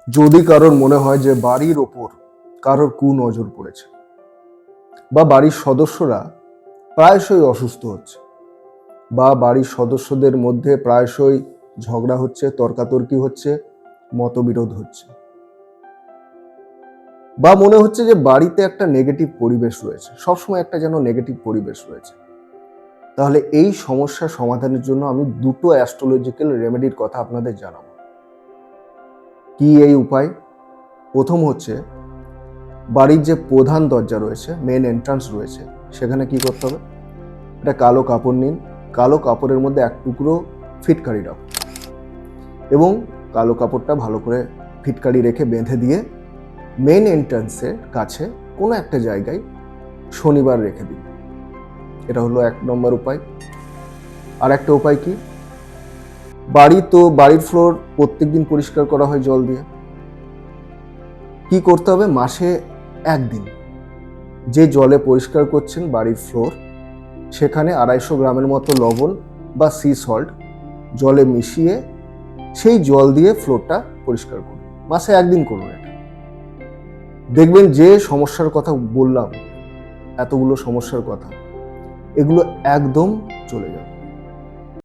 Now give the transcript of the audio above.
যদি কারোর মনে হয় যে বাড়ির ওপর কারোর কুনজর পড়েছে বা বাড়ির সদস্যরা প্রায়শই অসুস্থ হচ্ছে বা বাড়ির সদস্যদের মধ্যে প্রায়শই ঝগড়া হচ্ছে, তর্কাতর্কি হচ্ছে, মতবিরোধ হচ্ছে, বা মনে হচ্ছে যে বাড়িতে একটা নেগেটিভ পরিবেশ রয়েছে, সবসময় একটা যেন নেগেটিভ পরিবেশ রয়েছে, তাহলে এই সমস্যা সমাধানের জন্য আমি দুটো অ্যাস্ট্রোলজিক্যাল রেমেডির কথা আপনাদের জানাবো। কি এই উপায়? প্রথম হচ্ছে, বাড়ির যে প্রধান দরজা রয়েছে, মেন এন্ট্রান্স রয়েছে, সেখানে কি করতে হবে? একটা কালো কাপড় নিন, কালো কাপড়ের মধ্যে এক টুকরো ফিটকারি রাখুন এবং কালো কাপড়টা ভালো করে ফিটকারি রেখে বেঁধে দিয়ে মেন এন্ট্রান্সের কাছে কোনো একটা জায়গায় শনিবার রেখে দিন। এটা হলো 1 নম্বর উপায়। আর একটা উপায় কি? বাড়ির ফ্লোর প্রত্যেকদিন পরিষ্কার করা হয় জল দিয়ে। কি করতে হবে? মাসে একদিন যে জলে পরিষ্কার করছেন বাড়ির ফ্লোর, সেখানে 250 গ্রামের মতো লবণ বা সি সল্ট জলে মিশিয়ে সেই জল দিয়ে ফ্লোরটা পরিষ্কার করুন। মাসে একদিন করুন এটা। দেখবেন যে সমস্যার কথা বললাম, এতগুলো সমস্যার কথা, এগুলো একদম চলে যাবে।